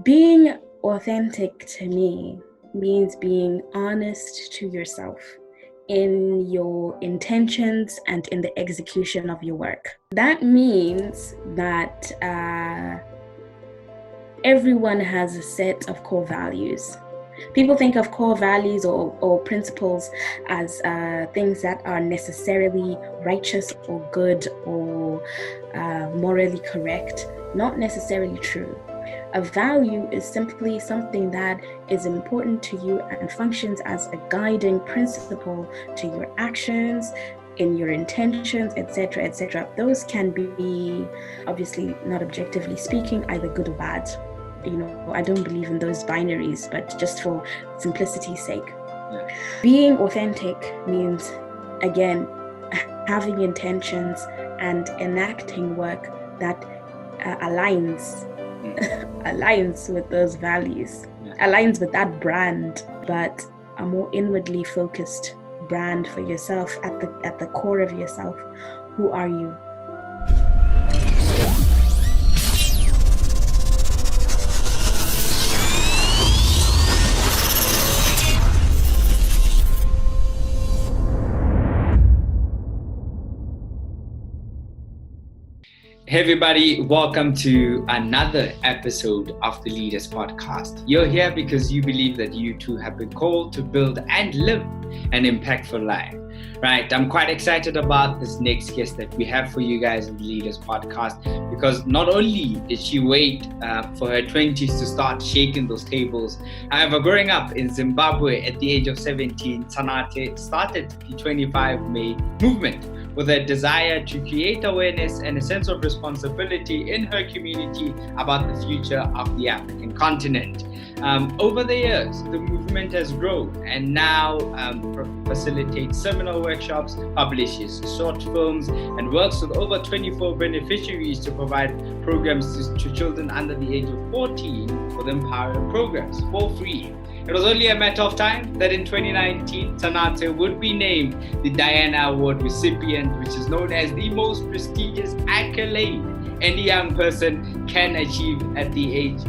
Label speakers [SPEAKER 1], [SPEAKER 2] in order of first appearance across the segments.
[SPEAKER 1] Being authentic to me means being honest to yourself in your intentions and in the execution of your work. That means that everyone has a set of core values. People think of core values or principles as things that are necessarily righteous or good or morally correct. Not necessarily true. A value is simply something that is important to you and functions as a guiding principle to your actions, in your intentions, etc., etc. Those can be, obviously, not objectively speaking, either good or bad. I don't believe in those binaries, but just for simplicity's sake. Being authentic means, again, having intentions and enacting work that aligns with those values, aligns with that brand, but a more inwardly focused brand for yourself, at the core of yourself. Who are you?
[SPEAKER 2] Hey everybody, welcome to another episode of the Leaders Podcast. You're here because you believe that you too have been called to build and live an impactful life. Right, I'm quite excited about this next guest that we have for you guys in the Leaders Podcast, because not only did she wait for her 20s to start shaking those tables. However, growing up in Zimbabwe at the age of 17, Tanatsei started the 25 May movement with a desire to create awareness and a sense of responsibility in her community about the future of the African continent. Over the years, the movement has grown and now facilitates seminal workshops, publishes short films, and works with over 24 beneficiaries to provide programs to children under the age of 14 with empowering programs for free. It was only a matter of time that in 2019, Tanatsei would be named the Diana Award recipient, which is known as the most prestigious accolade any young person can achieve at the age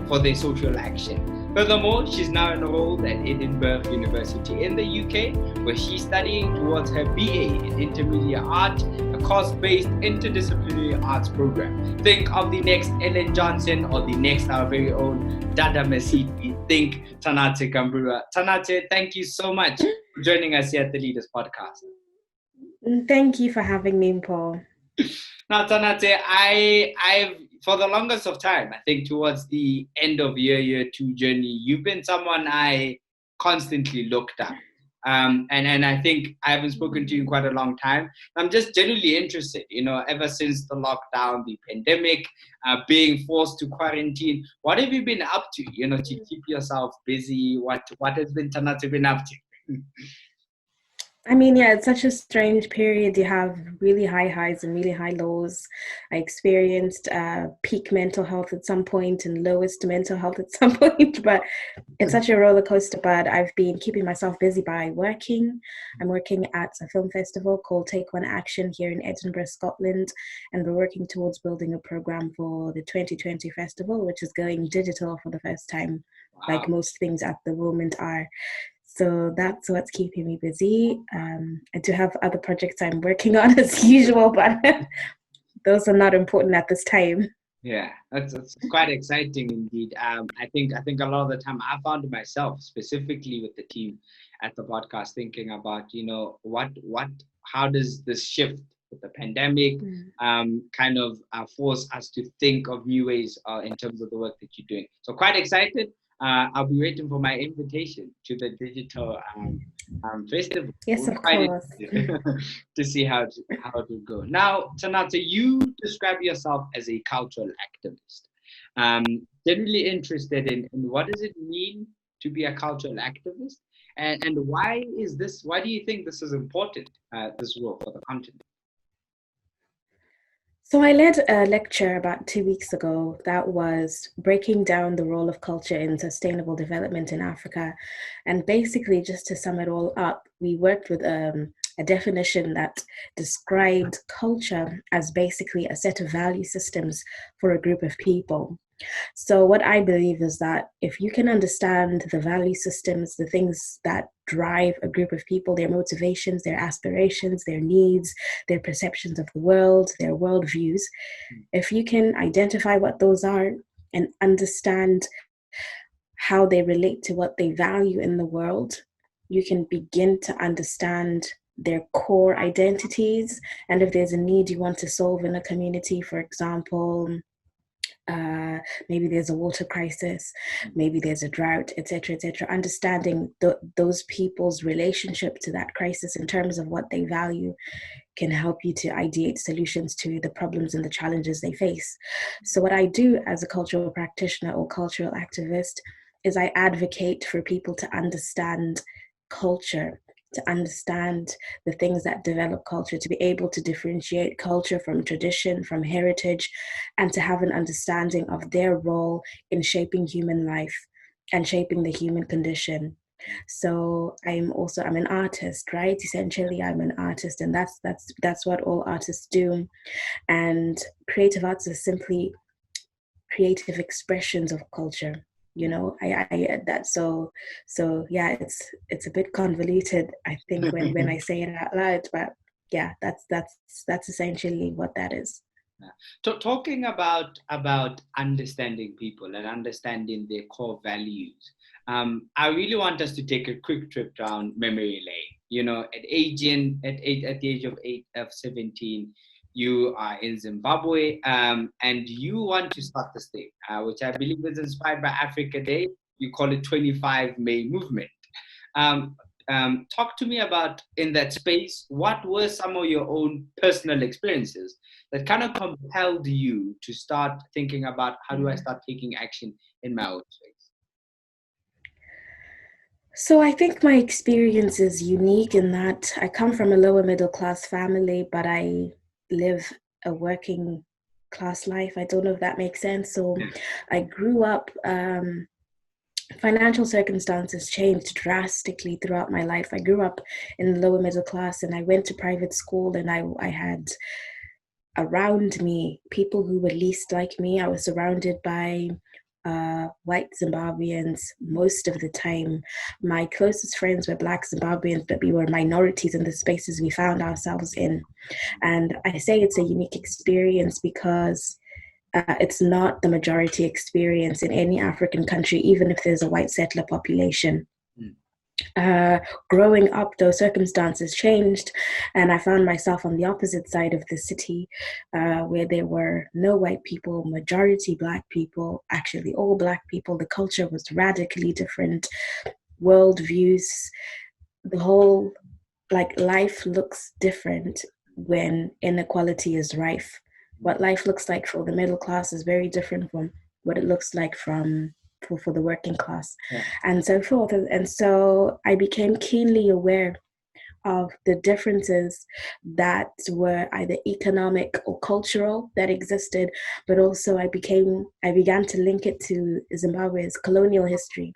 [SPEAKER 2] for their social action. Furthermore, she's now enrolled at Edinburgh University in the UK, where she's studying towards her BA in intermedia art, a course-based interdisciplinary arts program. Think of the next Ellen Johnson or the next our very own Dada Mesiti. Think Tanatsei Gambura. Tanatsei, thank you so much for joining us here at the Leaders Podcast.
[SPEAKER 1] Thank you for having me, Paul.
[SPEAKER 2] Now, Tanatsei, I've for the longest of time, I think towards the end of year 2 journey, you've been someone I constantly looked at. And I think I haven't spoken to you in quite a long time. I'm just genuinely interested, ever since the lockdown, the pandemic, being forced to quarantine, what have you been up to, to keep yourself busy? What has been Tanatsei been up to?
[SPEAKER 1] I mean, yeah, it's such a strange period. You have really high highs and really high lows. I experienced peak mental health at some point and lowest mental health at some point, but it's such a roller coaster. But I've been keeping myself busy by working. I'm working at a film festival called Take One Action here in Edinburgh, Scotland, and we're working towards building a program for the 2020 festival, which is going digital for the first time, like most things at the moment are. So that's what's keeping me busy. I do have other projects I'm working on as usual, but those are not important at this time.
[SPEAKER 2] Yeah, that's quite exciting indeed. I think a lot of the time I found myself specifically with the team at the podcast thinking about, how does this shift with the pandemic kind of force us to think of new ways in terms of the work that you're doing. So quite excited. I'll be waiting for my invitation to the digital festival.
[SPEAKER 1] Yes, of course.
[SPEAKER 2] To see how it will go. Now, Tanatsei, you describe yourself as a cultural activist. Generally interested in what does it mean to be a cultural activist, and why do you think this is important, this role for the continent?
[SPEAKER 1] So I led a lecture about 2 weeks ago that was breaking down the role of culture in sustainable development in Africa. And basically, just to sum it all up, we worked with a definition that described culture as basically a set of value systems for a group of people. So what I believe is that if you can understand the value systems, the things that drive a group of people, their motivations, their aspirations, their needs, their perceptions of the world, their worldviews, if you can identify what those are and understand how they relate to what they value in the world, you can begin to understand their core identities. And if there's a need you want to solve in a community, for example, maybe there's a water crisis, maybe there's a drought, etc., etc. Understanding those people's relationship to that crisis in terms of what they value can help you to ideate solutions to the problems and the challenges they face. So what I do as a cultural practitioner or cultural activist is I advocate for people to understand culture, to understand the things that develop culture, to be able to differentiate culture from tradition, from heritage, and to have an understanding of their role in shaping human life and shaping the human condition. So I'm an artist, right? Essentially, I'm an artist, and that's what all artists do. And creative arts is simply creative expressions of culture. You know, I that so yeah, it's a bit convoluted, I think, when I say it out loud, but yeah, that's essentially what that is.
[SPEAKER 2] Talking about understanding people and understanding their core values, I really want us to take a quick trip down memory lane. You know, at the age of 17, you are in Zimbabwe, and you want to start this thing, which I believe is inspired by Africa Day. You call it 25 May movement. Um, Talk to me about, in that space, what were some of your own personal experiences that kind of compelled you to start thinking about how do I start taking action in my own space?
[SPEAKER 1] So I think my experience is unique in that I come from a lower middle class family, but I live a working class life. I don't know if that makes sense. So I grew up, financial circumstances changed drastically throughout my life. I grew up in the lower middle class and I went to private school, and I had around me people who were least like me. I was surrounded by white Zimbabweans most of the time. My closest friends were Black Zimbabweans, but we were minorities in the spaces we found ourselves in. And I say it's a unique experience because it's not the majority experience in any African country, even if there's a white settler population. Uh, Growing up, those circumstances changed, and I found myself on the opposite side of the city, where there were no white people, majority Black people, actually all Black people. The culture was radically different, worldviews, the whole, like, life looks different when inequality is rife. What life looks like for the middle class is very different from what it looks like for the working class, and so forth. And so I became keenly aware of the differences that were either economic or cultural that existed, but also I began to link it to Zimbabwe's colonial history.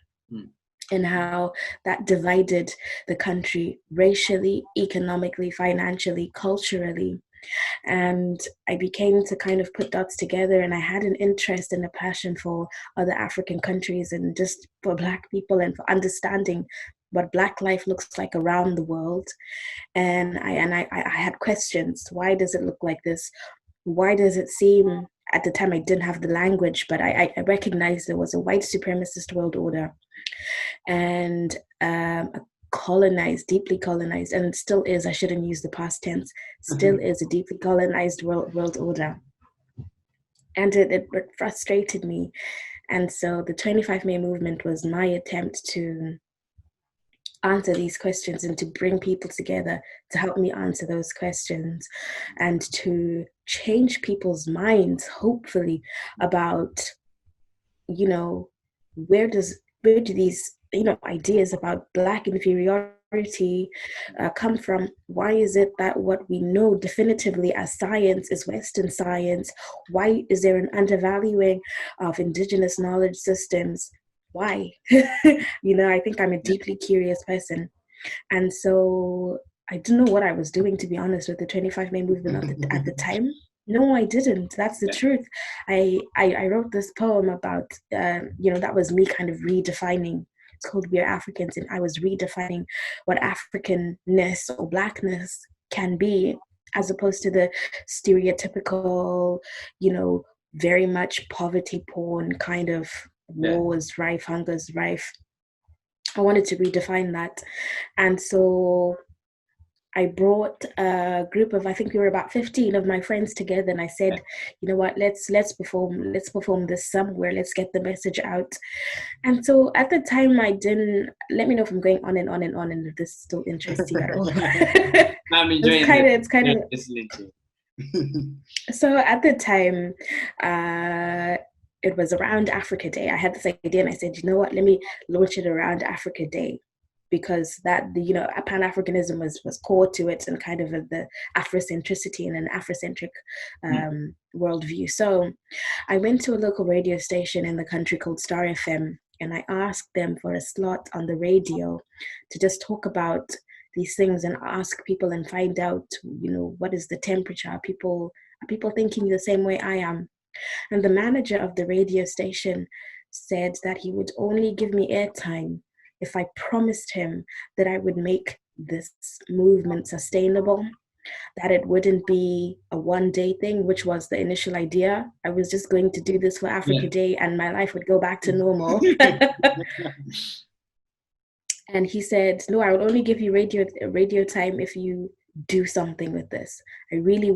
[SPEAKER 1] And how that divided the country racially, economically, financially, culturally. And I began to kind of put dots together, and I had an interest and a passion for other African countries and just for Black people and for understanding what Black life looks like around the world. And I had questions. Why does it look like this? Why does it seem, at the time I didn't have the language, but I recognized there was a white supremacist world order and colonized, deeply colonized, and it still is, I shouldn't use the past tense, still is a deeply colonized world order. And it frustrated me. And so the 25 May movement was my attempt to answer these questions and to bring people together to help me answer those questions and to change people's minds, hopefully, about, you know, where do these, ideas about Black inferiority come from? Why is it that what we know definitively as science is Western science? Why is there an undervaluing of indigenous knowledge systems? Why? I think I'm a deeply curious person. And so I didn't know what I was doing, to be honest, with the 25 May movement at the time. No, I didn't. That's the
[SPEAKER 2] Yeah.
[SPEAKER 1] truth. I wrote this poem about, that was me kind of redefining. It's called We Are Africans, and I was redefining what Africanness or Blackness can be, as opposed to the stereotypical, very much poverty porn kind of
[SPEAKER 2] Yeah.
[SPEAKER 1] war is rife, hunger is rife. I wanted to redefine that. And so I brought a group of, I think we were about 15 of my friends together, and I said, you know what, let's perform this somewhere, let's get the message out. And so at the time I didn't, let me know if I'm going on and on and on and if this still interests you at all.
[SPEAKER 2] I'm enjoying
[SPEAKER 1] It's kind of
[SPEAKER 2] listening to.
[SPEAKER 1] So at the time, it was around Africa Day. I had this idea and I said, you know what, let me launch it around Africa Day, because that, Pan-Africanism was core to it, and kind of the Afrocentricity and an Afrocentric worldview. So I went to a local radio station in the country called Star FM, and I asked them for a slot on the radio to just talk about these things and ask people and find out, what is the temperature? Are people thinking the same way I am? And the manager of the radio station said that he would only give me airtime if I promised him that I would make this movement sustainable, that it wouldn't be a one-day thing, which was the initial idea. I was just going to do this for Africa Day and my life would go back to normal. And he said, no, I will only give you radio time if you do something with this. I really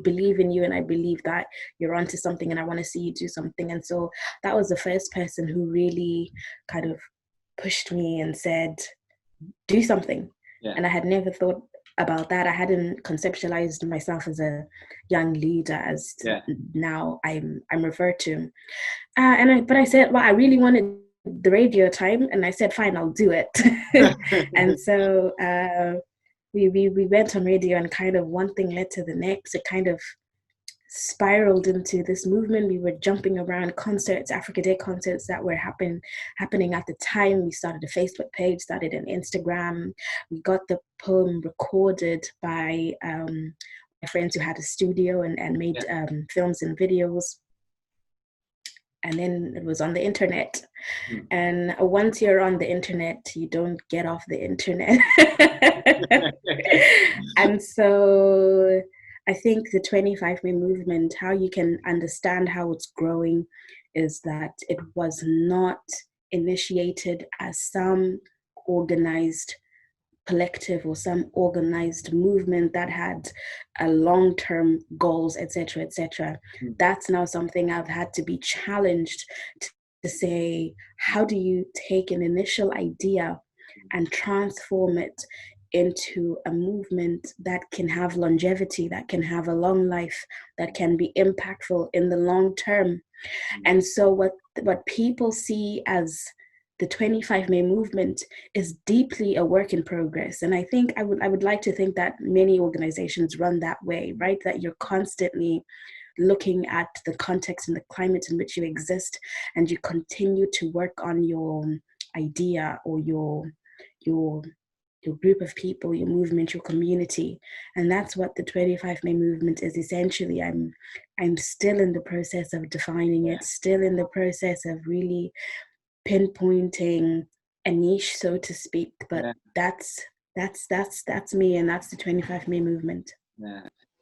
[SPEAKER 1] believe in you, and I believe that you're onto something, and I want to see you do something. And so that was the first person who really kind of pushed me and said, do something.
[SPEAKER 2] Yeah.
[SPEAKER 1] And I had never thought about that. I hadn't conceptualized myself as a young leader, as now I'm referred to. But I said, well, I really wanted the radio time, and I said, fine, I'll do it. And so we went on radio, and kind of one thing led to the next. It kind of spiraled into this movement. We were jumping around concerts, Africa Day concerts that were happening at the time. We started a Facebook page, started an Instagram. We got the poem recorded by my friends who had a studio and made films and videos. And then it was on the internet. And once you're on the internet, you don't get off the internet. And so I think the 25-May movement, how you can understand how it's growing, is that it was not initiated as some organized collective or some organized movement that had a long-term goals, etc., etc. That's now something I've had to be challenged to say, how do you take an initial idea and transform it into a movement that can have longevity, that can have a long life, that can be impactful in the long term? And so what people see as the 25-May movement is deeply a work in progress. And I think I would like to think that many organizations run that way, right? That you're constantly looking at the context and the climate in which you exist, and you continue to work on your idea or your group of people, your movement, your community. And that's what the 25-May movement is essentially. I'm still in the process of defining it, still in the process of really pinpointing a niche, so to speak. But that's me, and that's the 25-May movement.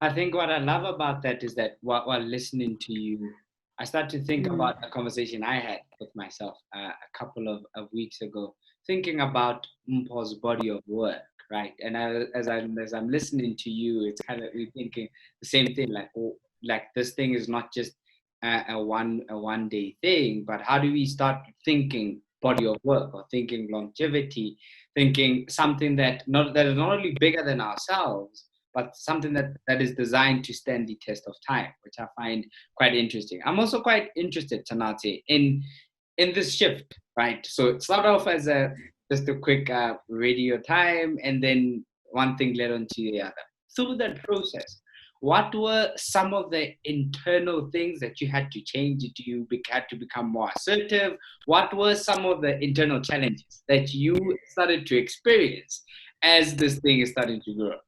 [SPEAKER 2] I think what I love about that is that while listening to you, I start to think about a conversation I had with myself a couple of weeks ago, thinking about Mpo's body of work, right? And as I'm listening to you, it's kind of thinking the same thing, like this thing is not just a one day thing, but how do we start thinking body of work, or thinking longevity, thinking something that is not only bigger than ourselves, but something that is designed to stand the test of time, which I find quite interesting. I'm also quite interested, Tanatsei, in this shift, right? So it started off as just a quick radio time, and then one thing led on to the other. Through that process, what were some of the internal things that you had to change? Did you had to become more assertive? What were some of the internal challenges that you started to experience as this thing is starting to grow?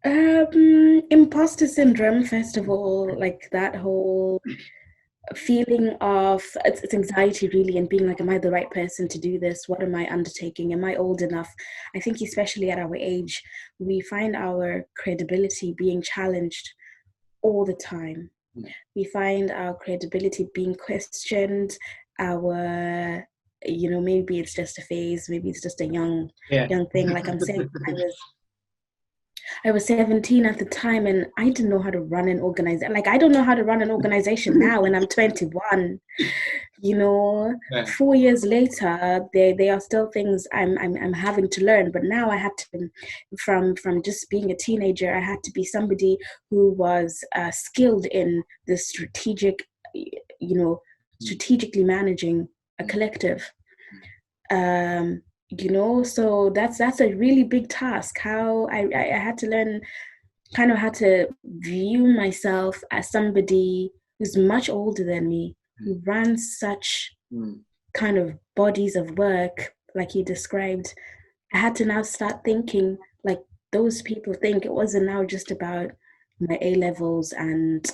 [SPEAKER 1] Imposter syndrome, first of all, like that whole feeling of it's anxiety really, and being like, am I the right person to do this? What am I undertaking? Am I old enough? I think especially at our age, we find our credibility being challenged all the time. We find our credibility being questioned. Our, maybe it's just a phase, maybe it's just a young thing. Like I'm saying, I was 17 at the time, and I didn't know how to run an organization. Like I don't know how to run an organization now, and I'm 21. You know, 4 years later, they are still things I'm having to learn. But now I had to, from just being a teenager, I had to be somebody who was skilled in the strategically managing a collective. So that's a really big task. How I had to learn kind of how to view myself as somebody who's much older than me, who runs such kind of bodies of work, like you described. I had to now start thinking like those people think. It wasn't now just about my A levels and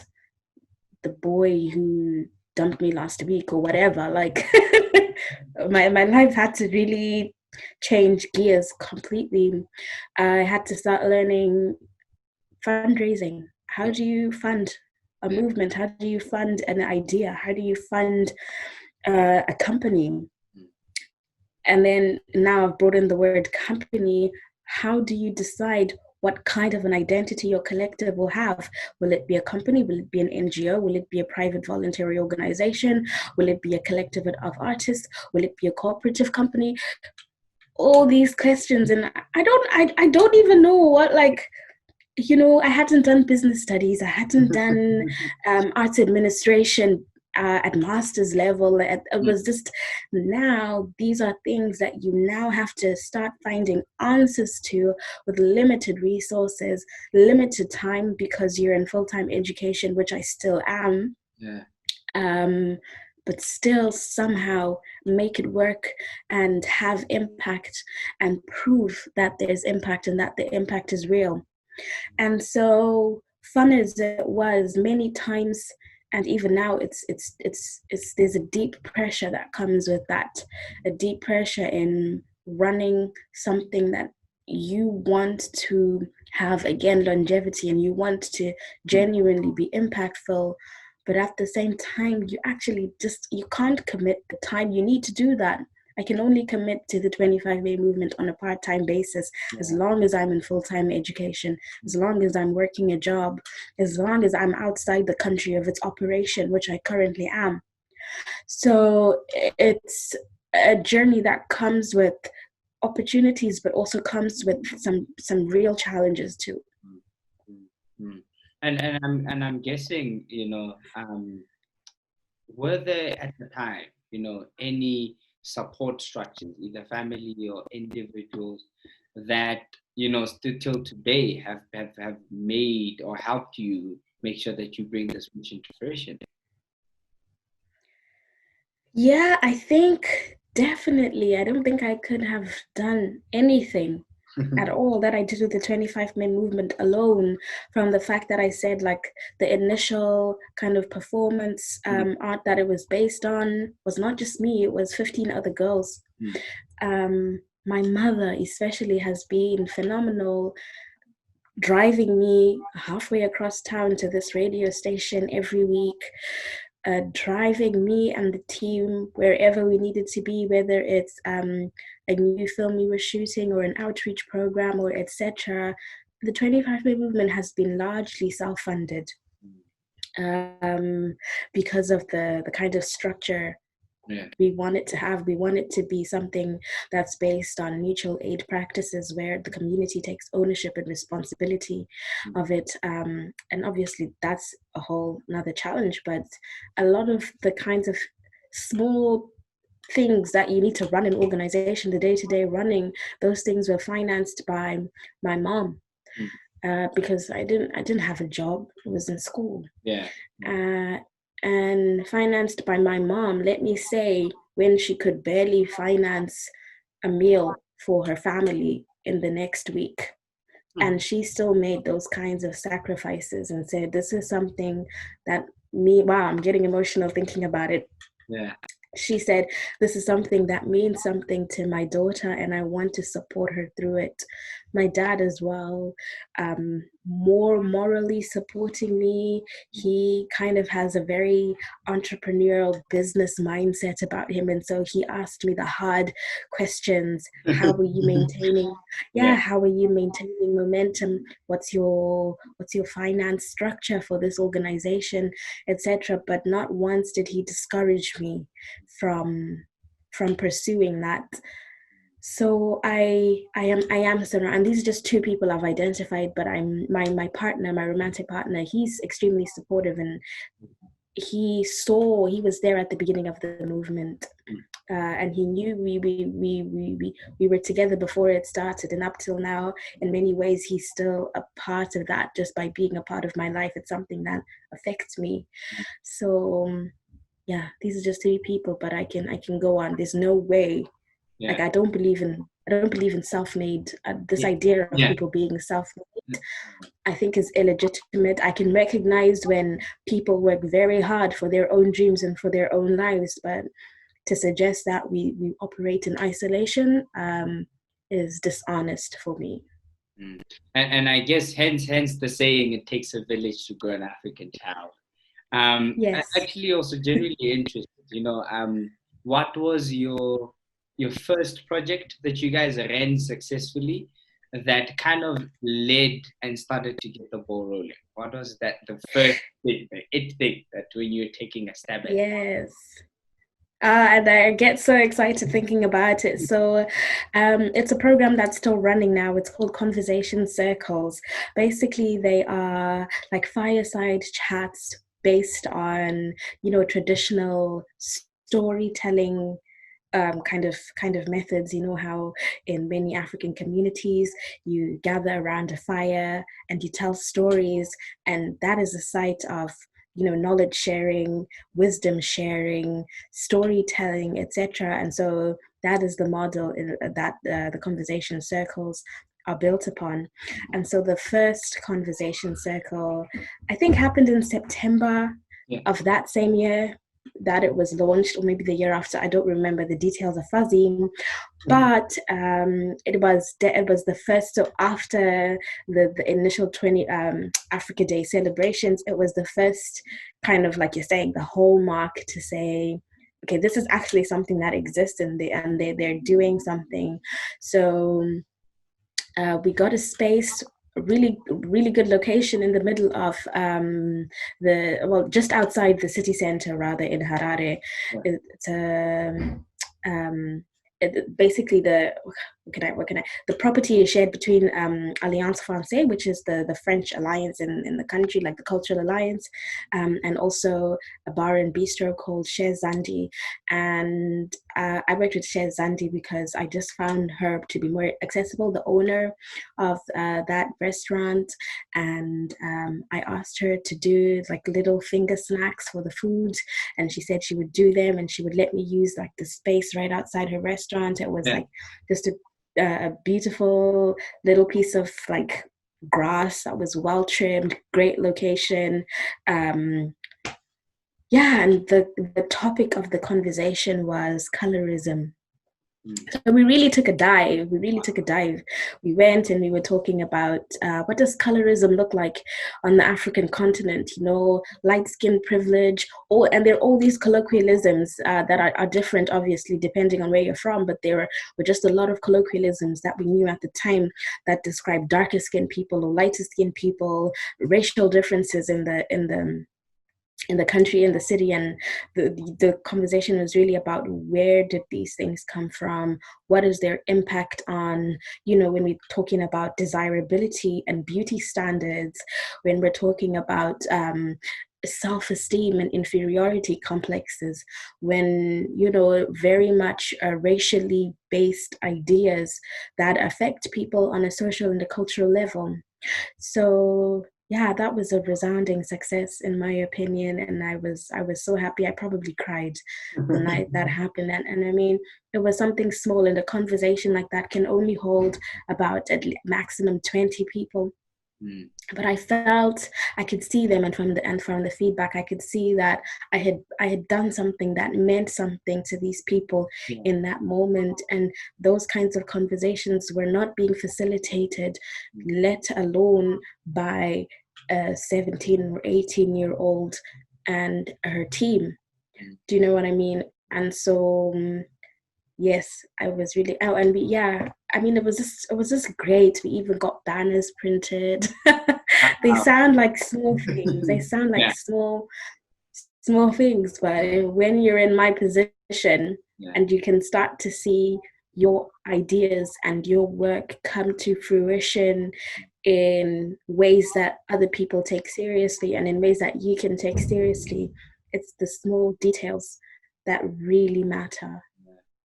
[SPEAKER 1] the boy who dumped me last week or whatever. Like my life had to really change gears completely. I had to start learning fundraising. How do you fund a movement? How do you fund an idea? How do you fund a company? And then now I've brought in the word company. How do you decide what kind of an identity your collective will have? Will it be a company? Will it be an NGO? Will it be a private voluntary organization? Will it be a collective of artists? Will it be a cooperative company? All these questions, and I don't even know what, like, I hadn't done business studies. I hadn't done arts administration at master's level. It was just, now these are things that you now have to start finding answers to with limited resources, limited time, because you're in full-time education, which I still am. But still somehow make it work and have impact and prove that there's impact and that the impact is real. And so, fun as it was many times, and even now, it's there's a deep pressure that comes with that, a deep pressure in running something that you want to have, again, longevity, and you want to genuinely be impactful. But at the same time, you can't commit the time you need to do that. I can only commit to the 25-day movement on a part-time basis as long as I'm in full-time education, as long as I'm working a job, as long as I'm outside the country of its operation, which I currently am. So it's a journey that comes with opportunities, but also comes with some real challenges too.
[SPEAKER 2] And I'm guessing, were there at the time, any support structures, either family or individuals, that still till today have made or helped you make sure that you bring this mission to fruition?
[SPEAKER 1] Yeah, I think definitely. I don't think I could have done anything at all that I did with the 25-minute movement alone, from the fact that I said, like, the initial kind of performance art that it was based on was not just me, it was 15 other girls. My mother especially has been phenomenal, driving me halfway across town to this radio station every week, driving me and the team wherever we needed to be, whether it's a new film we were shooting or an outreach program or etc. The 25-minute movement has been largely self-funded because of the kind of structure we want it to have. We want it to be something that's based on mutual aid practices where the community takes ownership and responsibility of it. And obviously that's a whole another challenge, but a lot of the kinds of small things that you need to run an organization, the day-to-day running, those things were financed by my mom. Because I didn't have a job. I was in school. And financed by my mom, let me say, when she could barely finance a meal for her family in the next week. And she still made those kinds of sacrifices and said, this is something that wow, I'm getting emotional thinking about it.
[SPEAKER 2] Yeah.
[SPEAKER 1] She said, this is something that means something to my daughter, and I want to support her through it. My dad as well, more morally supporting me. He kind of has a very entrepreneurial business mindset about him, and so he asked me the hard questions. How are you maintaining how are you maintaining momentum? What's your finance structure for this organization, etc.? But not once did he discourage me from pursuing that. So I am surrounded, and these are just two people I've identified, but I'm my partner, my romantic partner, he's extremely supportive, and he was there at the beginning of the movement, and he knew we were together before it started, and up till now, in many ways, he's still a part of that. Just by being a part of my life, it's something that affects me. So yeah, these are just three people, but I can go on. There's no way. Like, I don't believe in self-made. This idea of people being self-made, I think, is illegitimate. I can recognize when people work very hard for their own dreams and for their own lives, but to suggest that we operate in isolation is dishonest for me.
[SPEAKER 2] And I guess hence the saying, it takes a village to grow an African child.
[SPEAKER 1] Yes.
[SPEAKER 2] I'm actually also genuinely interested, what was your first project that you guys ran successfully that kind of led and started to get the ball rolling? What was that, the first thing, that when you're taking a stab at?
[SPEAKER 1] Yes. And I get so excited thinking about it. So it's a program that's still running now. It's called Conversation Circles. Basically, they are like fireside chats based on, traditional storytelling kind of methods. You know how in many African communities you gather around a fire and you tell stories, and that is a site of knowledge sharing, wisdom sharing, storytelling, etc. And so that is the model that the conversation circles are built upon. And so the first conversation circle, I think, happened in September of that same year that it was launched, or maybe the year after. I don't remember, the details are fuzzy, but it was the first. So after the initial 20 Africa Day celebrations, it was the first kind of, like you're saying, the hallmark to say, okay, this is actually something that exists, and they're doing something. So we got a space, really good location in the middle of just outside the city center, rather, in Harare. It's basically the property is shared between Alliance Française, which is the French alliance in the country, like the cultural alliance, and also a bar and bistro called Chez Zandi. And I worked with Chez Zandi because I just found her to be more accessible, the owner of that restaurant. And I asked her to do like little finger snacks for the food, and she said she would do them, and she would let me use like the space right outside her restaurant. It was like just a beautiful little piece of like grass that was well trimmed, great location. And the topic of the conversation was colorism. So we really took a dive. We went and we were talking about what does colorism look like on the African continent, light skin privilege, and there are all these colloquialisms that are different, obviously, depending on where you're from, but there were just a lot of colloquialisms that we knew at the time that described darker skinned people or lighter skinned people, racial differences in the country, in the city. And the conversation was really about, where did these things come from? What is their impact on, when we're talking about desirability and beauty standards, when we're talking about self-esteem and inferiority complexes, when, very much racially based ideas that affect people on a social and a cultural level. So yeah, that was a resounding success in my opinion, and I was so happy. I probably cried the night that happened, and I mean, it was something small, and a conversation like that can only hold about at maximum 20 people.
[SPEAKER 2] Mm.
[SPEAKER 1] But I felt I could see them, and from the feedback, I could see that I had done something that meant something to these people
[SPEAKER 2] Yeah.
[SPEAKER 1] in that moment, and those kinds of conversations were not being facilitated, let alone by a 17 or 18-year-old and her team.
[SPEAKER 2] Mm.
[SPEAKER 1] Do you know what I mean? And so yes, I was really and yeah, I mean, it was just great. We even got banners printed. They
[SPEAKER 2] Wow.
[SPEAKER 1] sound like small things. They sound like
[SPEAKER 2] Yeah.
[SPEAKER 1] small things, but when you're in my position
[SPEAKER 2] Yeah.
[SPEAKER 1] and you can start to see your ideas and your work come to fruition in ways that other people take seriously and in ways that you can take seriously, it's the small details that really matter.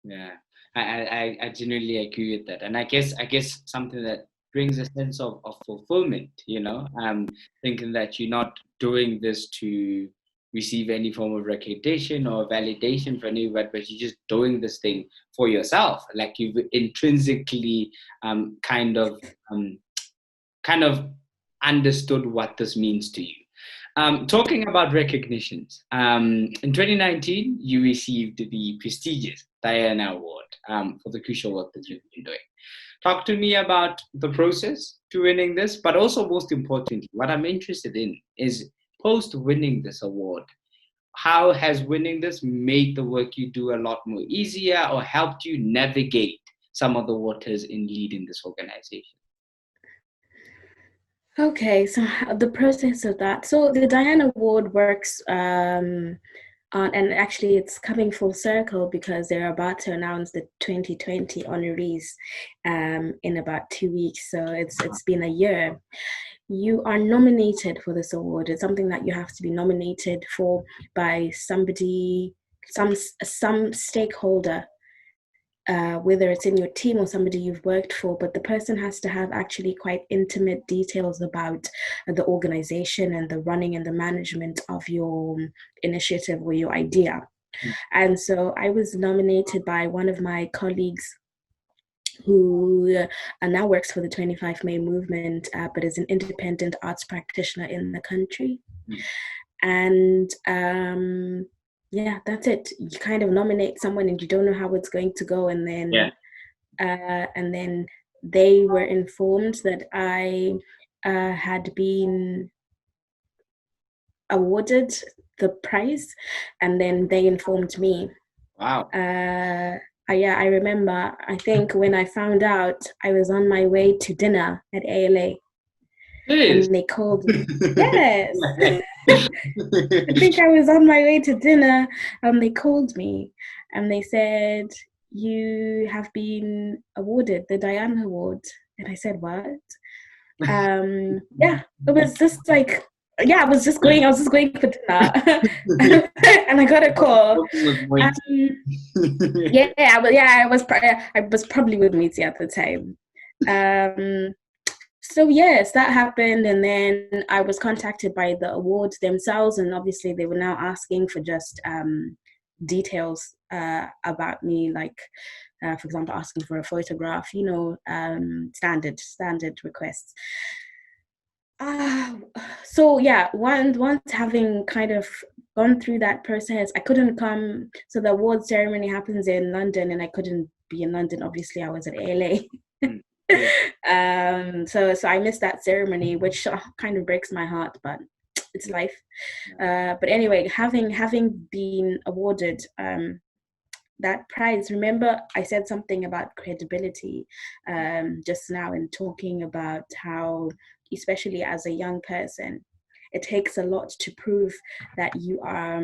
[SPEAKER 2] Yeah, I genuinely agree with that, and I guess something that brings a sense of fulfillment. Thinking that you're not doing this to receive any form of recognition or validation from anyone, but you're just doing this thing for yourself. Like you've intrinsically um, kind of um, kind of understood what this means to you. Talking about recognitions, in 2019, you received the prestigious Diana Award for the crucial work that you've been doing. Talk to me about the process to winning this, but also most importantly, what I'm interested in is post winning this award. How has winning this made the work you do a lot more easier or helped you navigate some of the waters in leading this organization?
[SPEAKER 1] Okay, so the process of that. So the Diana Award works and actually it's coming full circle because they're about to announce the 2020 honorees in about 2 weeks. So it's been a year. You are nominated for this award. It's something that you have to be nominated for by somebody, some stakeholder, whether it's in your team or somebody you've worked for, but the person has to have actually quite intimate details about the organization and the running and the management of your initiative or your idea.
[SPEAKER 2] Mm.
[SPEAKER 1] And so I was nominated by one of my colleagues who now works for the 25 May movement, but is an independent arts practitioner in the country.
[SPEAKER 2] Mm.
[SPEAKER 1] And yeah, that's it. You kind of nominate someone and you don't know how it's going to go, and
[SPEAKER 2] Yeah.
[SPEAKER 1] then they were informed that I had been awarded the prize, and then they informed me.
[SPEAKER 2] Wow.
[SPEAKER 1] Yeah, I remember. I think when I found out, I was on my way to dinner at ALA,
[SPEAKER 2] Please.
[SPEAKER 1] and they called me. Yes. I think I was on my way to dinner and they called me and they said, "You have been awarded the Diana Award." And I said, "What?" Yeah, it was just like, yeah, I was just going for dinner. And I got a call. Yeah, I was probably with Meetie at the time. So yes, that happened, and then I was contacted by the awards themselves, and obviously they were now asking for just details about me, like for example, asking for a photograph, standard requests. Uh, so yeah, once having kind of gone through that process, I couldn't come. So the award ceremony happens in London, and I couldn't be in London. Obviously, I was at ALA.
[SPEAKER 2] Mm. Yeah.
[SPEAKER 1] So I missed that ceremony, which kind of breaks my heart, but it's life. But anyway, having been awarded that prize, remember I said something about credibility just now in talking about how, especially as a young person, it takes a lot to prove that you are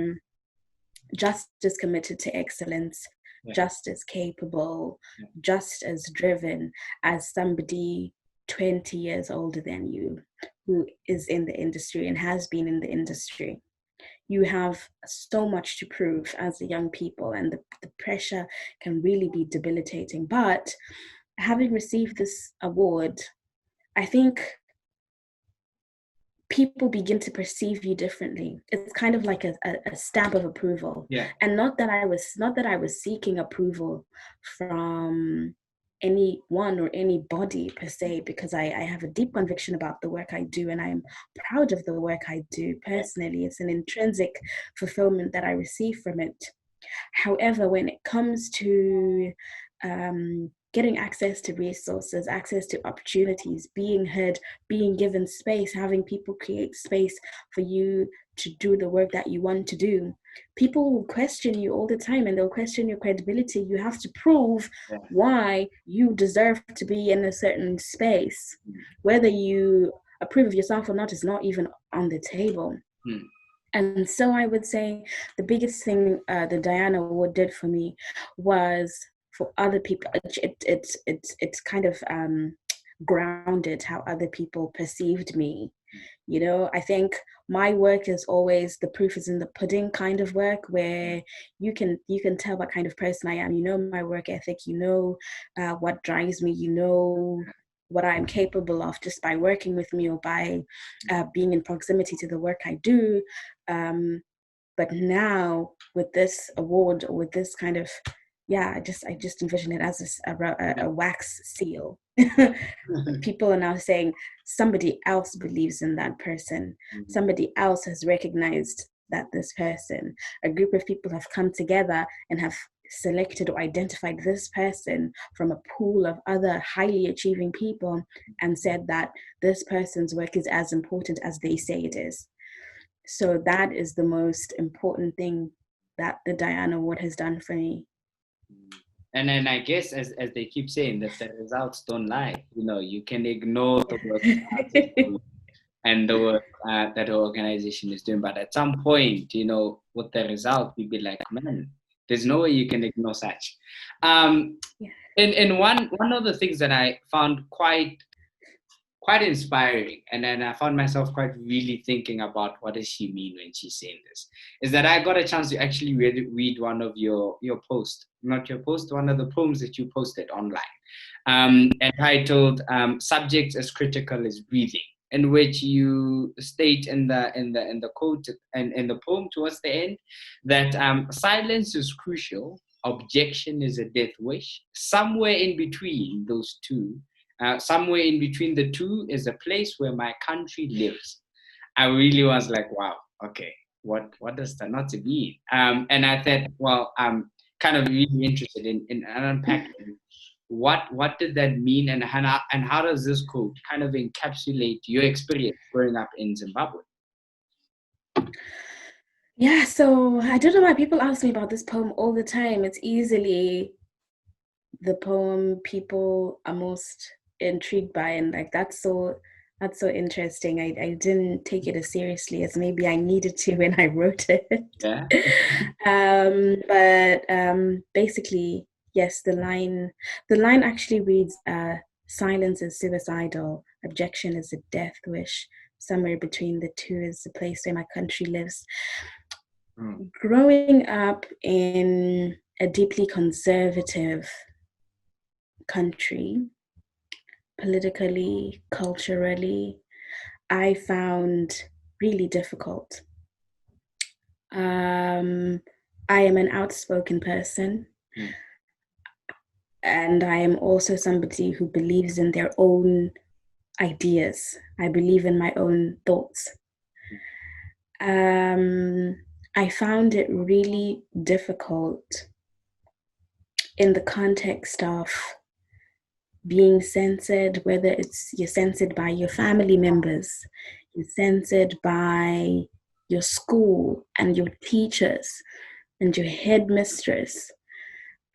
[SPEAKER 1] just as committed to excellence,
[SPEAKER 2] Yeah.
[SPEAKER 1] just as capable,
[SPEAKER 2] Yeah.
[SPEAKER 1] just as driven as somebody 20 years older than you who is in the industry and has been in the industry. You have so much to prove as a young people, and the pressure can really be debilitating. But having received this award, I think people begin to perceive you differently. It's kind of like a stamp of approval. And not that I was seeking approval from anyone or anybody per se, because I have a deep conviction about the work I do, and I'm proud of the work I do personally. It's an intrinsic fulfillment that I receive from it. However, when it comes to getting access to resources, access to opportunities, being heard, being given space, having people create space for you to do the work that you want to do, people will question you all the time, and they'll question your credibility. You have to prove why you deserve to be in a certain space. Whether you approve of yourself or not is not even on the table. And so I would say the biggest thing the Diana Award did for me was for other people. It's kind of grounded how other people perceived me. You know, I think my work is always the proof is in the pudding kind of work, where you can tell what kind of person I am. You know my work ethic. You know what drives me. You know what I'm capable of just by working with me or by being in proximity to the work I do. But now with this award, or with this kind of, I just envision it as a wax seal. People are now saying somebody else believes in that person. Somebody else has recognized that this person, a group of people have come together and have selected or identified this person from a pool of other highly achieving people and said that this person's work is as important as they say it is. So that is the most important thing that the Diana Award has done for me.
[SPEAKER 2] And then I guess, as they keep saying, that the results don't lie. You know, you can ignore the work and the work that the organization is doing, but at some point, you know, with the result, you'd be like, man, there's no way you can ignore such. And one of the things that I found quite inspiring, and then I found myself quite really thinking about what does she mean when she's saying this, is that I got a chance to actually read one of your posts, not your post, one of the poems that you posted online, entitled "Subjects as Critical as Breathing," in which you state in the quote and in the poem towards the end that silence is crucial, objection is a death wish, somewhere in between those two. Somewhere in between the two is a place where my country lives. I really was like, wow, okay, what does Tanatsei mean? And I thought, well, I'm kind of really interested in unpacking what did that mean, and how does this quote kind of encapsulate your experience growing up in Zimbabwe?
[SPEAKER 1] Yeah, so I don't know why people ask me about this poem all the time. It's easily the poem people are most intrigued by, and like that's so interesting. I didn't take it as seriously as maybe I needed to when I wrote it. But basically, yes, the line actually reads, silence is suicidal, objection is a death wish, somewhere between the two is the place where my country lives. Growing up in a deeply conservative country, politically, culturally, I found really difficult. I am an outspoken person, and I am also somebody who believes in their own ideas. I believe in my own thoughts. I found it really difficult in the context of being censored, whether you're censored by your family members, you're censored by your school and your teachers and your headmistress.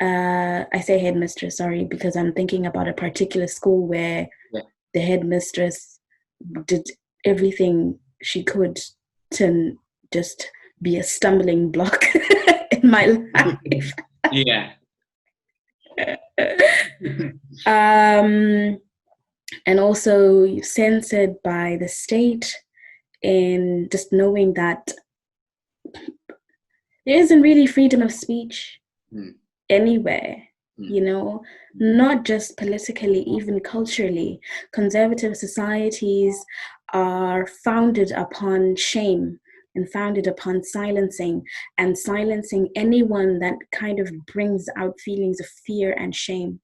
[SPEAKER 1] I say headmistress, sorry, because I'm thinking about a particular school where the headmistress did everything she could to just be a stumbling block in my life. And also censored by the state, and just knowing that there isn't really freedom of speech anywhere. you know, not just politically, even culturally. Conservative societies are founded upon shame and founded upon silencing, and silencing anyone that kind of brings out feelings of fear and shame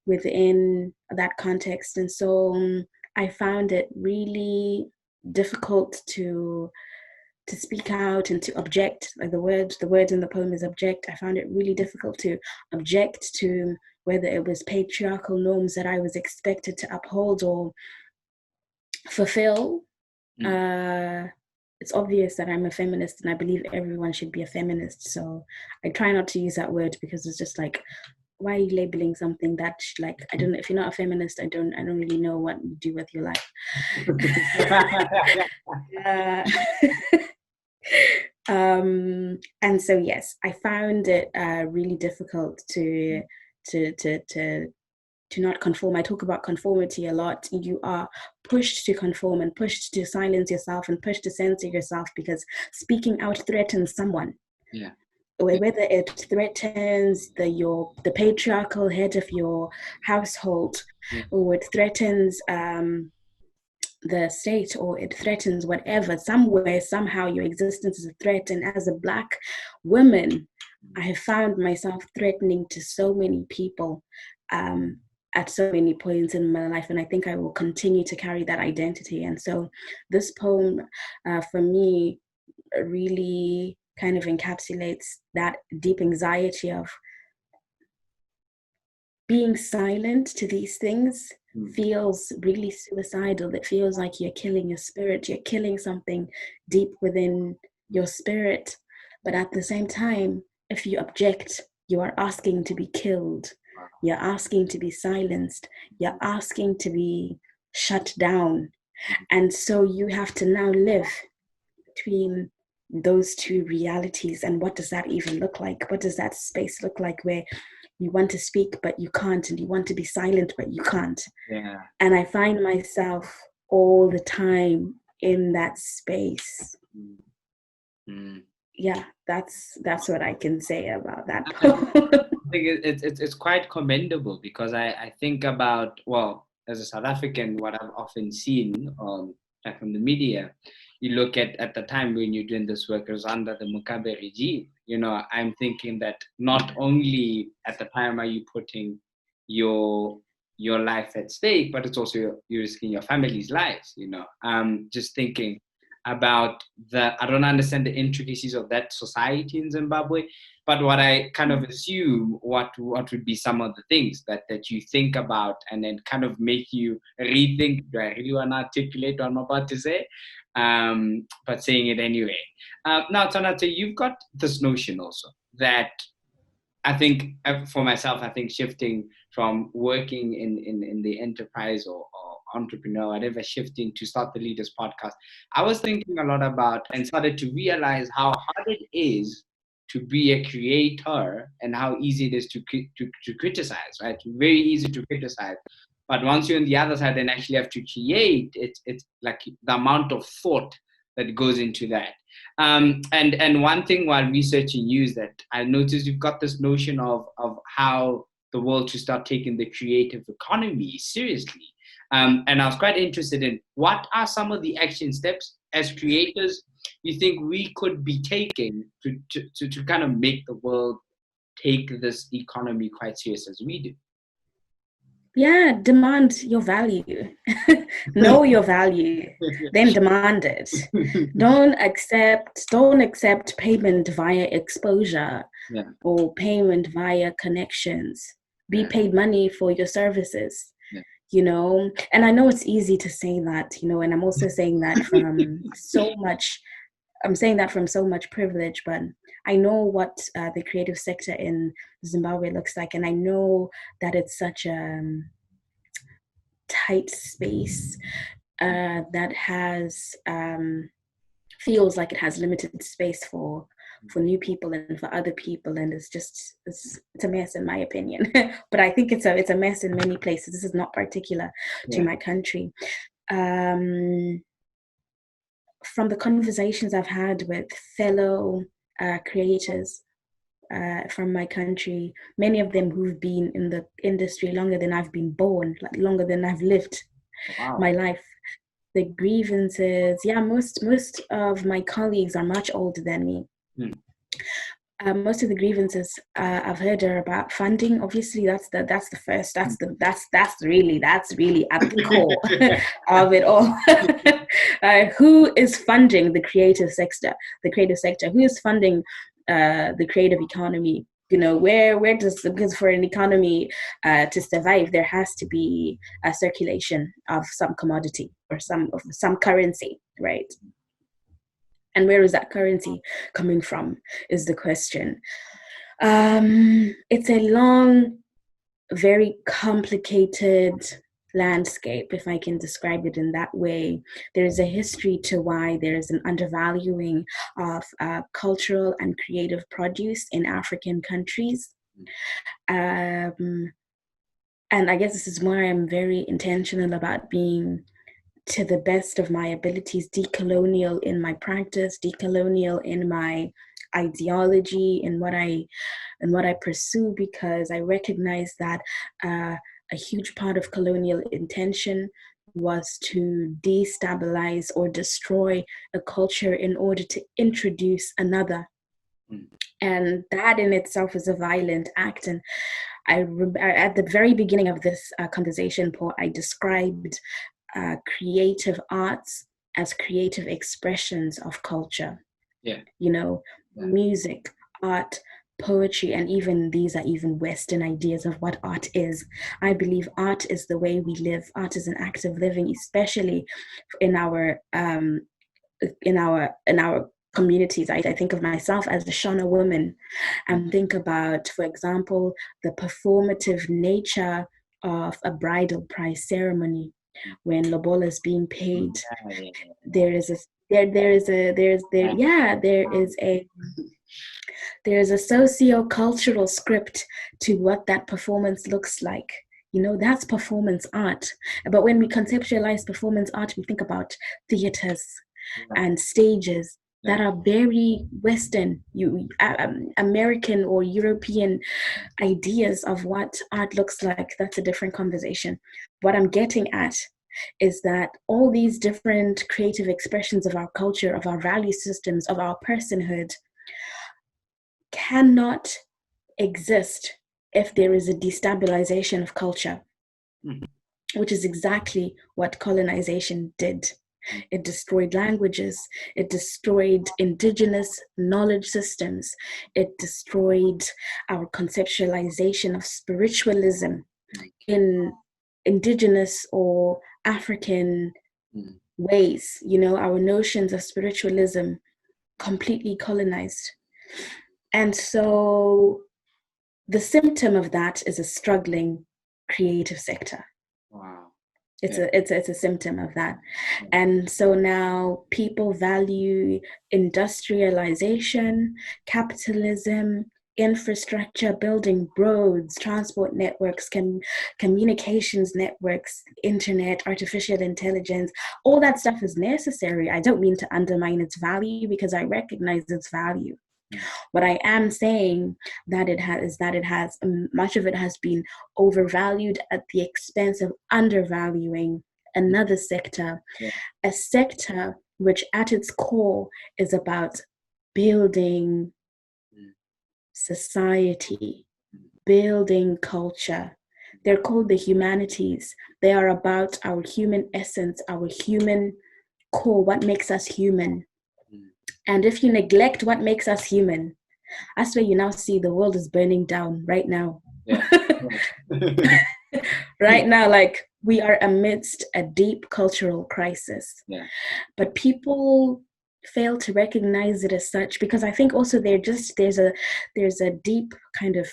[SPEAKER 1] within that context. And so I found it really difficult to speak out and to object. Like the word in the poem is object. I found it really difficult to object to whether it was patriarchal norms that I was expected to uphold or fulfill. It's obvious that I'm a feminist and I believe everyone should be a feminist. So I try not to use that word because it's just like, why are you labeling something that, like, I don't know, if you're not a feminist, I don't really know what you do with your life. And so yes, I found it really difficult to not conform. I talk about conformity a lot. You are pushed to conform and pushed to silence yourself and pushed to censor yourself because speaking out threatens someone.
[SPEAKER 2] Yeah.
[SPEAKER 1] Whether it threatens the patriarchal head of your household, or it threatens the state, or it threatens whatever, somewhere, somehow your existence is a threat. And as a Black woman, I have found myself threatening to so many people at so many points in my life, and I think I will continue to carry that identity. And so this poem for me really kind of encapsulates that deep anxiety of being silent to these things. Feels really suicidal. It feels like you're killing your spirit. You're killing something deep within your spirit. But at the same time, if you object, you are asking to be killed. You're asking to be silenced. You're asking to be shut down. And so you have to now live between those two realities. And what does that even look like? What does that space look like where you want to speak but you can't, and you want to be silent but you can't?
[SPEAKER 2] Yeah.
[SPEAKER 1] And I find myself all the time in that space. Yeah, that's what I can say about that poem.
[SPEAKER 2] I think it's quite commendable, because I think about, well, as a South African, what I've often seen like from the media, you look at the time when you're doing this work, it was under the Mugabe regime. I'm thinking that not only at the time are you putting your life at stake, but it's also you're risking your family's lives. Just thinking about I don't understand the intricacies of that society in Zimbabwe, but what I kind of assume what would be some of the things that you think about, and then kind of make you rethink, do I really want to articulate what I'm about to say? But saying it anyway. Now, Tanatsei, you've got this notion also that I think, for myself, I think shifting from working in the enterprise or entrepreneur, whatever, shifting to start the Leaders Podcast, I was thinking a lot about and started to realize how hard it is to be a creator and how easy it is to criticize, right? Very easy to criticize. But once you're on the other side and actually have to create, it's like the amount of thought that goes into that. And one thing while researching you is that I noticed you've got this notion of how the world should start taking the creative economy seriously. And I was quite interested in what are some of the action steps as creators you think we could be taking to kind of make the world take this economy quite serious as we do.
[SPEAKER 1] Yeah, demand your value. Know your value, then demand it. Don't accept payment via exposure, or payment via connections. Be paid money for your services. And I know it's easy to say that, and I'm also saying that from I'm saying that from so much privilege, but I know what the creative sector in Zimbabwe looks like, and I know that it's such a tight space that has feels like it has limited space for new people and for other people, and it's a mess in my opinion. But I think it's a mess in many places. This is not particular to my country. From the conversations I've had with fellow creators, from my country, many of them who've been in the industry longer than I've been born, like longer than I've lived my life. The grievances, most of my colleagues are much older than me. Most of the grievances I've heard are about funding. Obviously, that's really at the core of it all. Who is funding the creative sector? Who is funding the creative economy? Where does, because for an economy to survive, there has to be a circulation of some commodity or some currency, right? And where is that currency coming from is the question. It's a long, very complicated landscape, if I can describe it in that way. There is a history to why there is an undervaluing of cultural and creative produce in African countries. And I guess this is why I'm very intentional about being, to the best of my abilities, decolonial in my practice, decolonial in my ideology, in what I pursue, because I recognize that a huge part of colonial intention was to destabilize or destroy a culture in order to introduce another. And that in itself is a violent act. And at the very beginning of this conversation, Paul, I described creative arts as creative expressions of culture. Music, art, poetry, and even these are even Western ideas of what art is. I believe art is the way we live. Art is an act of living, especially in our communities. I think of myself as a Shona woman, and think about, for example, the performative nature of a bridal price ceremony. When lobola is being paid, there is a socio-cultural script to what that performance looks like. That's performance art. But when we conceptualize performance art, we think about theaters and stages that are very Western, American or European ideas of what art looks like. That's a different conversation. What I'm getting at is that all these different creative expressions of our culture, of our value systems, of our personhood cannot exist if there is a destabilization of culture, which is exactly what colonization did. It destroyed languages. It destroyed indigenous knowledge systems. It destroyed our conceptualization of spiritualism in indigenous or African ways. Our notions of spiritualism completely colonized. And so the symptom of that is a struggling creative sector.
[SPEAKER 2] Wow.
[SPEAKER 1] It's a symptom of that. And so now people value industrialization, capitalism, infrastructure, building roads, transport networks, communications networks, internet, artificial intelligence. All that stuff is necessary. I don't mean to undermine its value, because I recognize its value. What I am saying that it has much of it has been overvalued at the expense of undervaluing another sector, a sector which at its core is about building society, building culture. They're called the humanities. They are about our human essence, our human core, what makes us human. And if you neglect what makes us human, that's where you now see the world is burning down right now. Right now, like, we are amidst a deep cultural crisis. But people fail to recognize it as such, because I think also there's a deep kind of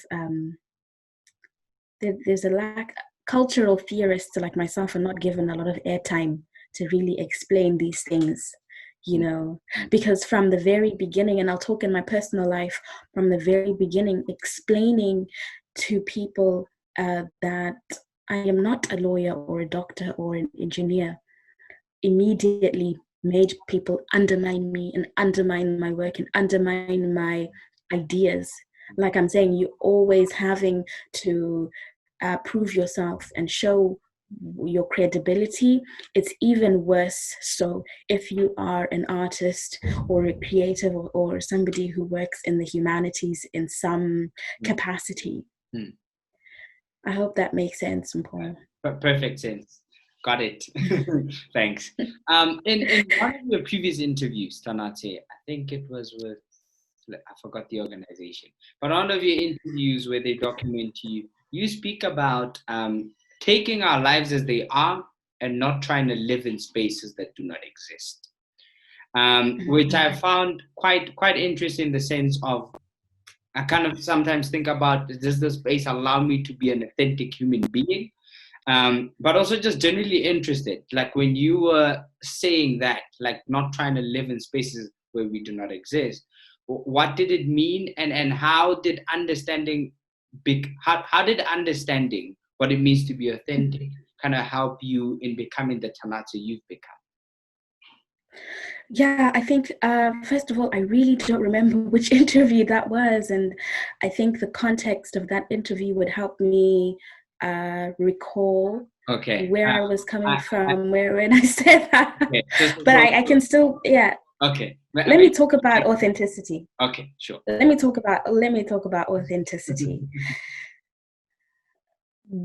[SPEAKER 1] there's a lack. Cultural theorists like myself are not given a lot of airtime to really explain these things. Because from the very beginning, and I'll talk in my personal life, from the very beginning, explaining to people that I am not a lawyer or a doctor or an engineer immediately made people undermine me and undermine my work and undermine my ideas. Like I'm saying, you always having to prove yourself and show your credibility. It's even worse so if you are an artist or a creative or somebody who works in the humanities in some capacity. I hope that makes sense, Paul.
[SPEAKER 2] Perfect sense. Got it. Thanks. In one of your previous interviews, Tanatsei, I think it was with, I forgot the organization, but one of your interviews where they document you, you speak about taking our lives as they are and not trying to live in spaces that do not exist, which I found quite interesting in the sense of, I kind of sometimes think about, does this space allow me to be an authentic human being? But also just generally interested, like when you were saying that, like not trying to live in spaces where we do not exist, what did it mean? And how did understanding how did understanding what it means to be authentic kind of help you in becoming the Tanatsei you've become?
[SPEAKER 1] Yeah, I think, first of all, I really don't remember which interview that was. And I think the context of that interview would help me recall where I was coming from, when I said that. Okay, but I can still, yeah.
[SPEAKER 2] Okay.
[SPEAKER 1] Let me talk about authenticity.
[SPEAKER 2] Okay, sure.
[SPEAKER 1] Let me talk about authenticity.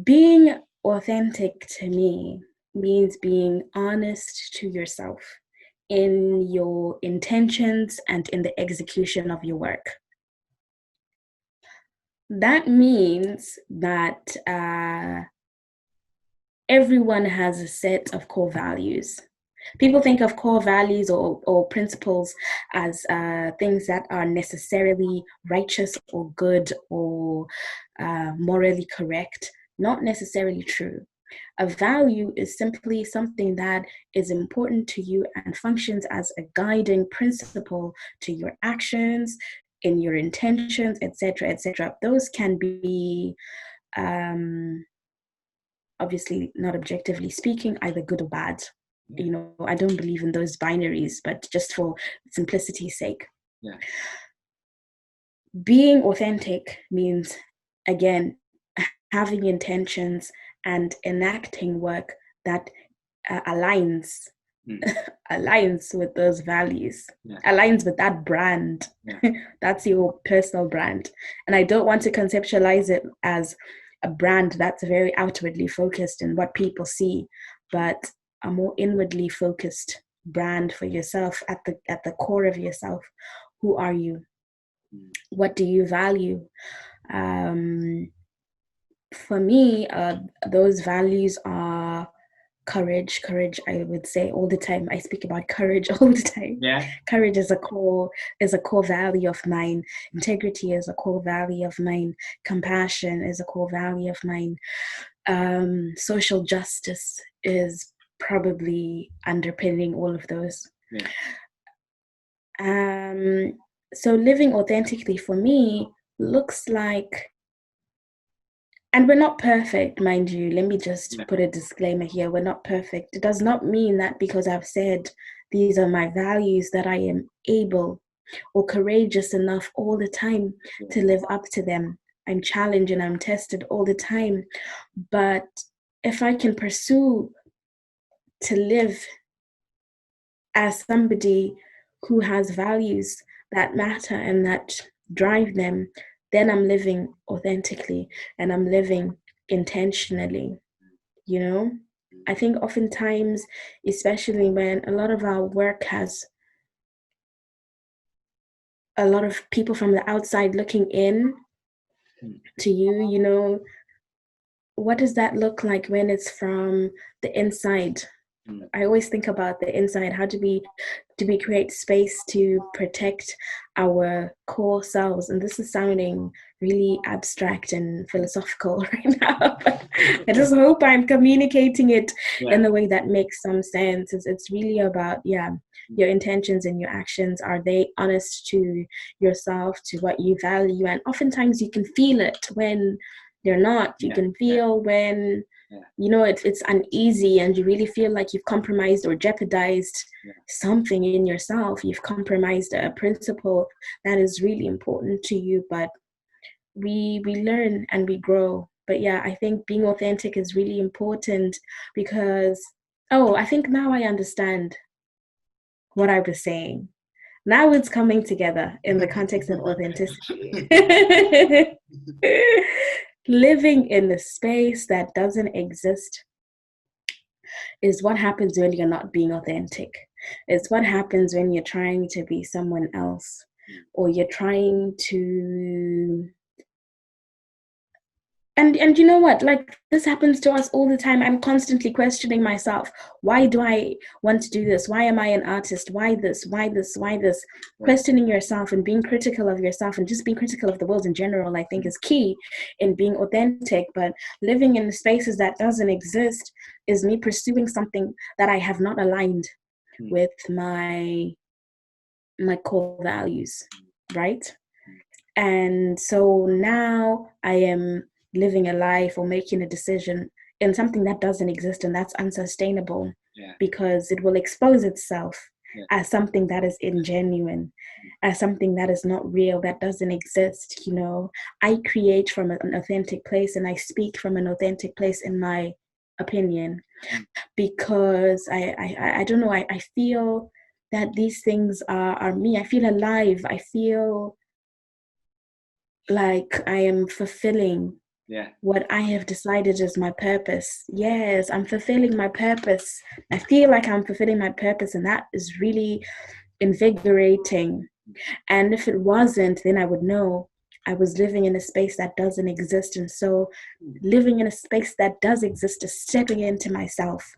[SPEAKER 1] Being authentic to me means being honest to yourself in your intentions and in the execution of your work. That means that everyone has a set of core values. People think of core values or principles as things that are necessarily righteous or good or morally correct. Not necessarily true. A value is simply something that is important to you and functions as a guiding principle to your actions, in your intentions, etc., etc. Those can be obviously, not objectively speaking, either good or bad. You know, I don't believe in those binaries, but just for simplicity's sake.
[SPEAKER 2] Yeah.
[SPEAKER 1] Being authentic means, again, having intentions and enacting work that aligns with those values, aligns with that brand. That's your personal brand. And I don't want to conceptualize it as a brand that's very outwardly focused in what people see, but a more inwardly focused brand for yourself, at the core of yourself. Who are you? What do you value? For me, those values are courage. I would say all the time. I speak about courage all the time.
[SPEAKER 2] Yeah.
[SPEAKER 1] Courage is a core value of mine. Integrity is a core value of mine. Compassion is a core value of mine. Social justice is probably underpinning all of those. Yeah. So living authentically for me looks like, and we're not perfect, mind you. Let me just put a disclaimer here. We're not perfect. It does not mean that because I've said these are my values that I am able or courageous enough all the time to live up to them. I'm challenged and I'm tested all the time. But if I can pursue to live as somebody who has values that matter and that drive them, then I'm living authentically and I'm living intentionally, you know? I think oftentimes, especially when a lot of our work has a lot of people from the outside looking in to you, you know, what does that look like when it's from the inside? I always think about the inside. How do we create space to protect our core selves? And this is sounding really abstract and philosophical right now. But I just hope I'm communicating it in a way that makes some sense. It's really about, your intentions and your actions. Are they honest to yourself, to what you value? And oftentimes you can feel it when they're not. You can feel when you know it's uneasy and you really feel like you've compromised or jeopardized something in yourself. You've compromised a principle that is really important to you, but we learn and we grow. But yeah, I think being authentic is really important because, oh, I think now I understand what I was saying. Now it's coming together in the context of authenticity. Living in a space that doesn't exist is what happens when you're not being authentic. It's what happens when you're trying to be someone else, or you're trying to, and you know what, like, this happens to us all the time. I'm constantly questioning myself. Why do I want to do this? Why am I an artist? Why this? Questioning yourself and being critical of yourself and just being critical of the world in general, I think, is key in being authentic. But living in spaces that doesn't exist is me pursuing something that I have not aligned with my core values, right? And so now I am living a life or making a decision in something that doesn't exist, and that's unsustainable, because it will expose itself as something that is ingenuine, as something that is not real, that doesn't exist. You know, I create from an authentic place and I speak from an authentic place, in my opinion, because I don't know, I feel that these things are me. I feel alive. I feel like I am fulfilling what I have decided is my purpose. Yes, I'm fulfilling my purpose. I feel like I'm fulfilling my purpose, and that is really invigorating. And if it wasn't, then I would know I was living in a space that doesn't exist. And so living in a space that does exist is stepping into myself,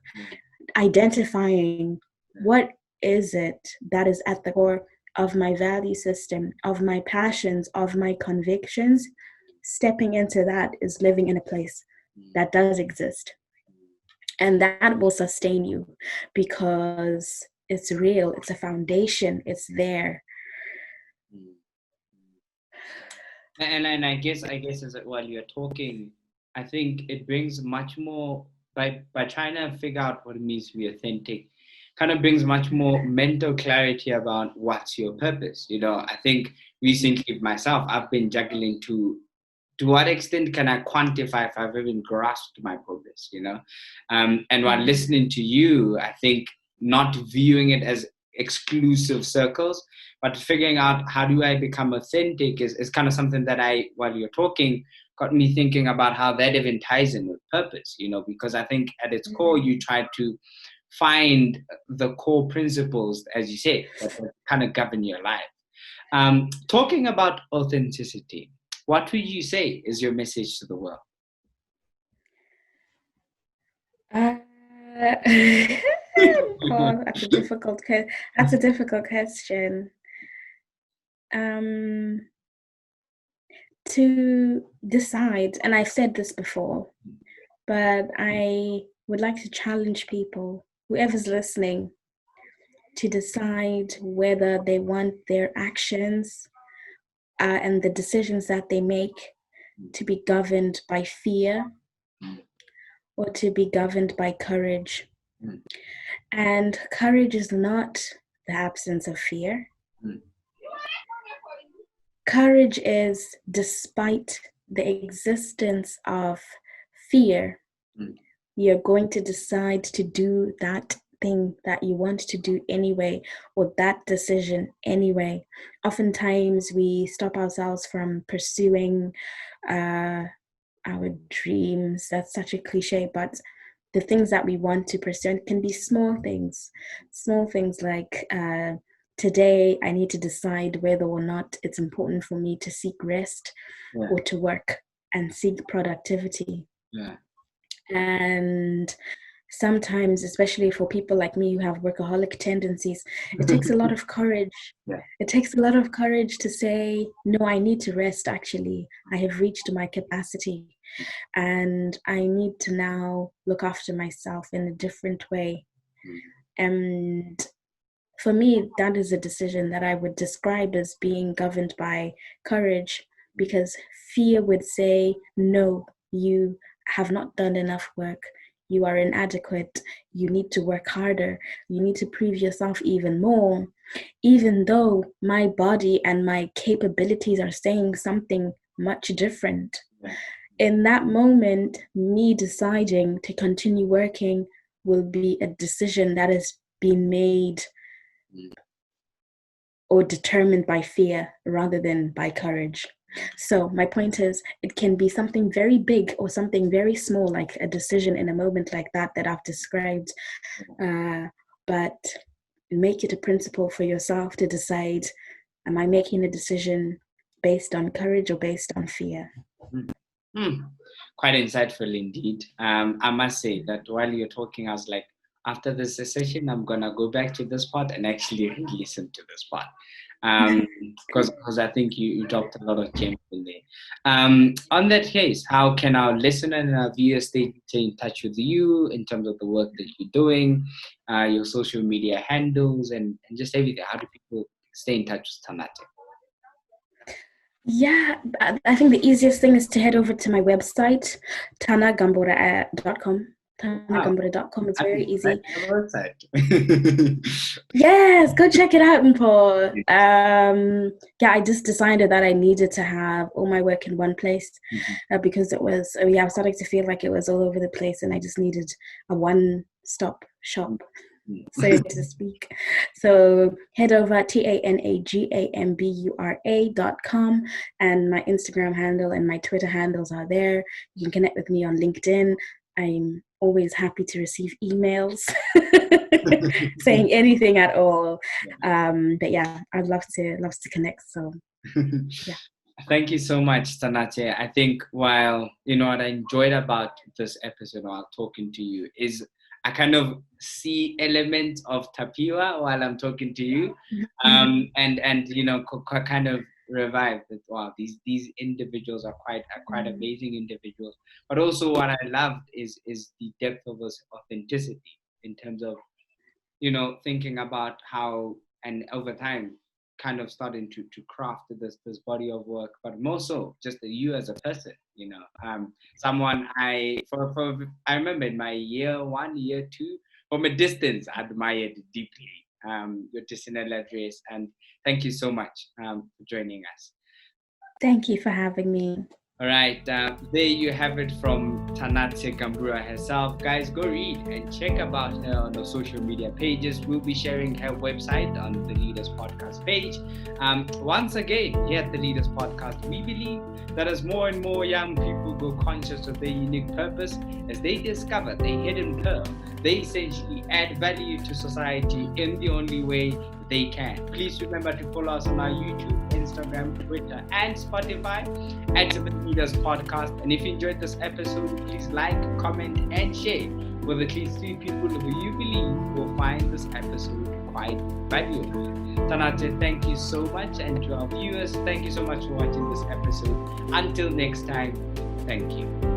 [SPEAKER 1] identifying what is it that is at the core of my value system, of my passions, of my convictions. Stepping into that is living in a place that does exist. And that will sustain you because it's real, it's a foundation, it's there.
[SPEAKER 2] And I guess as while you're talking, I think it brings much more, by trying to figure out what it means to be authentic, kind of brings much more mental clarity about what's your purpose. You know, I think recently myself, I've been juggling to what extent can I quantify if I've even grasped my purpose, you know? And while listening to you, I think not viewing it as exclusive circles, but figuring out how do I become authentic is kind of something that while you're talking, got me thinking about how that even ties in with purpose, you know, because I think at its core, you try to find the core principles, as you say, that kind of govern your life. Talking about authenticity, what would you say is your message to the world?
[SPEAKER 1] Oh, that's a difficult question. To decide, and I've said this before, but I would like to challenge people, whoever's listening, to decide whether they want their actions and the decisions that they make to be governed by fear or to be governed by courage. And courage is not the absence of fear. Courage is, despite the existence of fear, you're going to decide to do that thing that you want to do anyway, or that decision anyway. Oftentimes we stop ourselves from pursuing our dreams. That's such a cliche, but the things that we want to pursue can be small things like today I need to decide whether or not it's important for me to seek rest or to work and seek productivity. And sometimes, especially for people like me who have workaholic tendencies, it takes a lot of courage. It takes a lot of courage to say, no, I need to rest. Actually, I have reached my capacity and I need to now look after myself in a different way. And for me, that is a decision that I would describe as being governed by courage, because fear would say, no, you have not done enough work. You are inadequate. You need to work harder. You need to prove yourself even more. Even though my body and my capabilities are saying something much different. In that moment, me deciding to continue working will be a decision that has been made or determined by fear rather than by courage. So my point is, it can be something very big or something very small, like a decision in a moment like that I've described. But make it a principle for yourself to decide, am I making a decision based on courage or based on fear?
[SPEAKER 2] Quite insightful indeed. I must say that while you're talking, I was like, after this session, I'm gonna go back to this part and actually listen to this part, because I think you dropped a lot of gems in there. On that case, how can our listener and our viewers stay in touch with you in terms of the work that you're doing, your social media handles, and just everything? How do people stay in touch with Tanatsei?
[SPEAKER 1] Yeah, I think the easiest thing is to head over to my website, tanagambura.com. Tanagambura.com. It's very easy. Yes, go check it out, Mpo. I just decided that I needed to have all my work in one place, because it was, I was starting to feel like it was all over the place, and I just needed a one-stop shop, so to speak. So head over TANAGAMBURA.com, and my Instagram handle and my Twitter handles are there. You can connect with me on LinkedIn. I'm always happy to receive emails saying anything at all. But yeah, I'd love to connect. So yeah.
[SPEAKER 2] Thank you so much, Tanatsei. I think what I enjoyed about this episode while talking to you is I kind of see elements of Tapiwa while I'm talking to you, and kind of revive that. Wow, these individuals are quite amazing individuals. But also, what I loved is the depth of authenticity in terms of thinking about how, and over time, kind of starting to craft this body of work, but more so just you as a person. Someone I remember in my year 1, year 2, from a distance, admired deeply your seminal address, and thank you so much for joining us.
[SPEAKER 1] Thank you for having me.
[SPEAKER 2] All right, there you have it from Tanatsei Gambura herself. Guys, go read and check about her on the social media pages. We'll be sharing her website on the Leaders Podcast page. Once again, here at the Leaders Podcast, we believe that as more and more young people grow conscious of their unique purpose, as they discover their hidden pearl, they essentially add value to society in the only way they can. Please remember to follow us on our YouTube, Instagram, Twitter, and Spotify at the Leaders Podcast. And if you enjoyed this episode, please like, comment, and share with at least 3 people who you believe will find this episode quite valuable. Tanatsei, thank you so much, and to our viewers, thank you so much for watching this episode. Until next time, thank you.